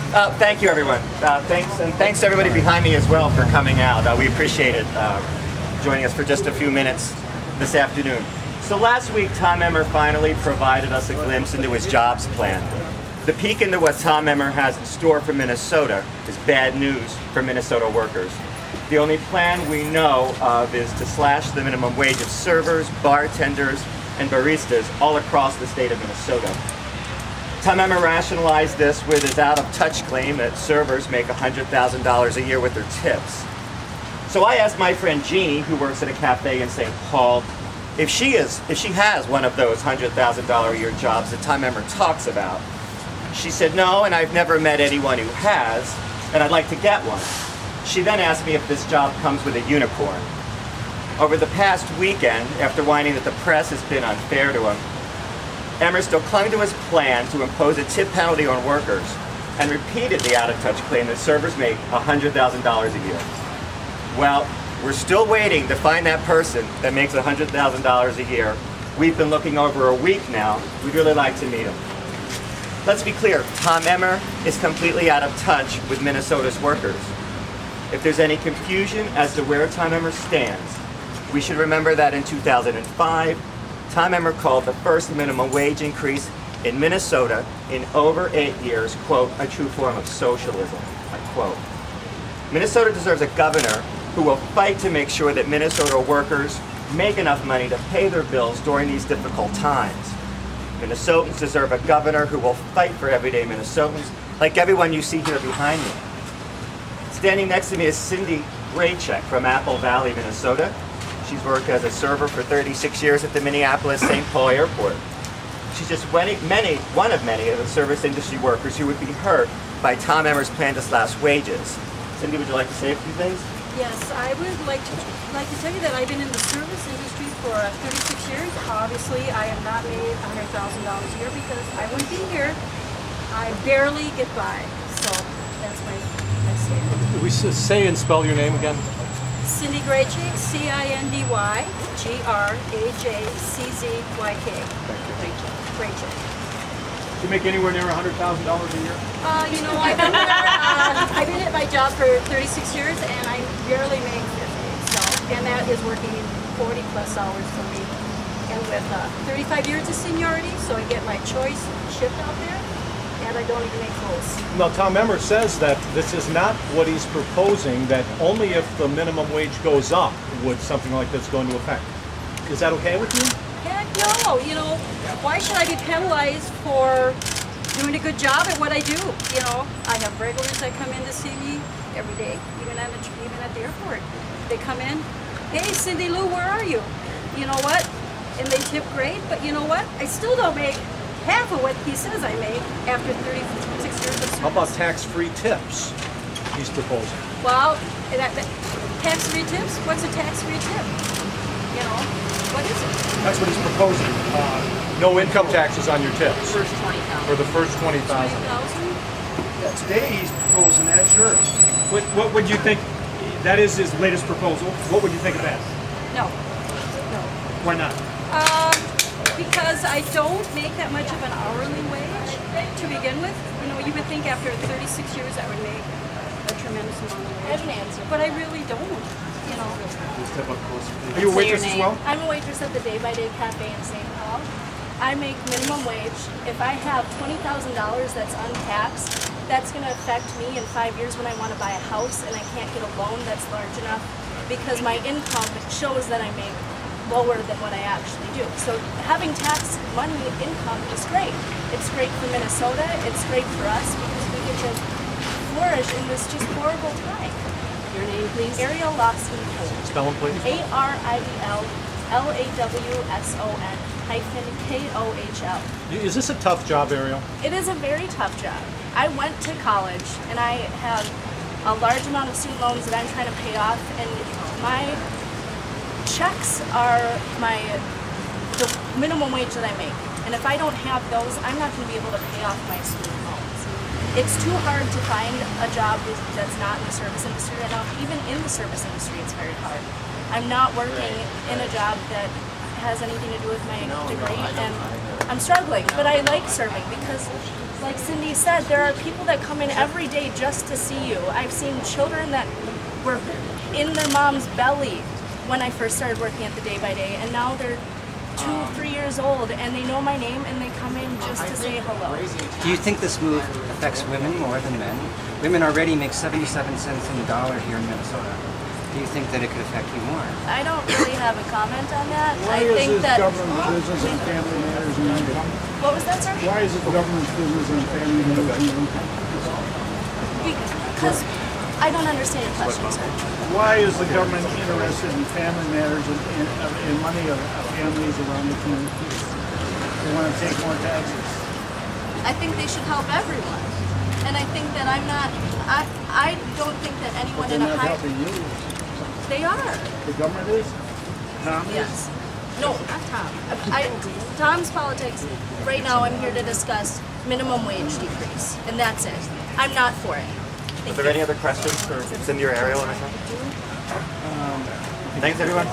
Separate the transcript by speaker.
Speaker 1: Thank you, everyone. Thanks to everybody behind me as well for coming out. We appreciate it, joining us for just a few minutes this afternoon. So last week, Tom Emmer finally provided us a glimpse into his jobs plan. The peek into what Tom Emmer has in store for Minnesota is bad news for Minnesota workers. The only plan we know of is to slash the minimum wage of servers, bartenders, and baristas all across the state of Minnesota. Tom Emmer rationalized this with his out-of-touch claim that servers make $100,000 a year with their tips. So I asked my friend Jeannie, who works at a cafe in St. Paul, if she has one of those $100,000 a year jobs that Tom Emmer talks about. She said no, and I've never met anyone who has, and I'd like to get one. She then asked me if this job comes with a unicorn. Over the past weekend, after whining that the press has been unfair to him, Emmer still clung to his plan to impose a tip penalty on workers and repeated the out-of-touch claim that servers make $100,000 a year. Well, we're still waiting to find that person that makes $100,000 a year. We've been looking over a week now. We'd really like to meet him. Let's be clear, Tom Emmer is completely out of touch with Minnesota's workers. If there's any confusion as to where Tom Emmer stands, we should remember that in 2005, Tom Emmer called the first minimum wage increase in Minnesota in over 8 years, quote, a true form of socialism, unquote. Minnesota deserves a governor who will fight to make sure that Minnesota workers make enough money to pay their bills during these difficult times. Minnesotans deserve a governor who will fight for everyday Minnesotans, like everyone you see here behind me. Standing next to me is Cindy Graycheck from Apple Valley, Minnesota. She's worked as a server for 36 years at the Minneapolis-St. Paul Airport. She's just one of many of the service industry workers who would be hurt by Tom Emmer's plan to slash wages. Cindy, would you like to say a few things?
Speaker 2: Yes, I would like to tell you that I've been in the service industry for 36 years. Obviously, I have not made $100,000 a year because I wouldn't be here. I barely get by, so that's my statement.
Speaker 3: Could we say and spell your name again?
Speaker 2: Cindy Graycheck, C-I-N-D-Y, G-R-A-J-C-Z-Y-K. Graycheck.
Speaker 3: Do you make anywhere near $100,000 a year?
Speaker 2: You know, I've been at my job for 36 years and I barely make 50. So, and that is working 40 plus hours a week. And with 35 years of seniority, so I get my choice shift out there. And I don't even make close.
Speaker 3: Now, Tom Emmer says that this is not what he's proposing, that only if the minimum wage goes up would something like this go into effect. Is that okay with you?
Speaker 2: Heck no. You know, why should I be penalized for doing a good job at what I do? You know, I have regulars that come in to see me every day, even at the airport. They come in, hey, Cindy Lou, where are you? You know what? And they tip great, but you know what? I still don't make half of what he says I make after 36 years of service.
Speaker 3: How about tax-free tips he's proposing?
Speaker 2: Well, tax-free tips? What's a tax-free tip? You know, what is it?
Speaker 3: That's what he's proposing. No income taxes on your tips.
Speaker 2: First 20,000.
Speaker 3: For the first 20,000.
Speaker 2: 20,000?
Speaker 4: Yeah, today he's proposing that, sure.
Speaker 3: What would you think? That is his latest proposal. What would you think of that?
Speaker 2: No. No.
Speaker 3: Why not?
Speaker 2: Because I don't make that much of an hourly wage to begin with. You know, you would think after 36 years I would make a tremendous amount of wage.
Speaker 5: I have an answer.
Speaker 2: But I really don't, you know.
Speaker 3: Are you a waitress as well?
Speaker 5: I'm a waitress at the Day by Day Cafe in St. Paul. I make minimum wage. If I have $20,000 that's untaxed, that's going to affect me in 5 years when I want to buy a house and I can't get a loan that's large enough because my income shows that I make lower than what I actually do. So having tax money income is great. It's great for Minnesota. It's great for us because we get to flourish in this just horrible time.
Speaker 2: Your name, please?
Speaker 5: Ariel Lawson.
Speaker 3: Spell him, please.
Speaker 5: ARIELLAWSON-KOHL.
Speaker 3: Is this a tough job, Ariel?
Speaker 5: It is a very tough job. I went to college and I have a large amount of student loans that I'm trying to pay off, and my checks are the minimum wage that I make. And if I don't have those, I'm not going to be able to pay off my student loans. It's too hard to find a job that's not in the service industry right now. Even in the service industry, it's very hard. I'm not working in a job that has anything to do with my degree, and I'm struggling. But I like serving because like Cindy said, there are people that come in every day just to see you. I've seen children that were in their mom's belly when I first started working at the Day by Day, and now they're 2, 3 years old, and they know my name, and they come in just to say hello.
Speaker 6: Do you think this move affects women more than men? Women already make 77 cents in the dollar here in Minnesota. Do you think that it could affect you more?
Speaker 5: I don't really have a comment on that.
Speaker 7: Why
Speaker 5: I think
Speaker 7: is it
Speaker 5: that
Speaker 7: government business and family matters and income?
Speaker 5: What was that, sir?
Speaker 7: Why is it government business and family matters and income?
Speaker 5: Because I don't understand your question, sir.
Speaker 7: Why is the government interested in family matters and money of families around the community? They want to take more taxes.
Speaker 5: I think they should help everyone. And I think that I don't think that anyone
Speaker 7: They're
Speaker 5: in a
Speaker 7: not
Speaker 5: high...
Speaker 7: helping you.
Speaker 5: They are.
Speaker 7: The government is? Tom is?
Speaker 5: Yes. No, not Tom. Tom's politics, right now I'm here to discuss minimum wage decrease, and that's it. I'm not for it.
Speaker 1: Are there any other questions for Cindy or Ariel or anything? Thanks, everyone.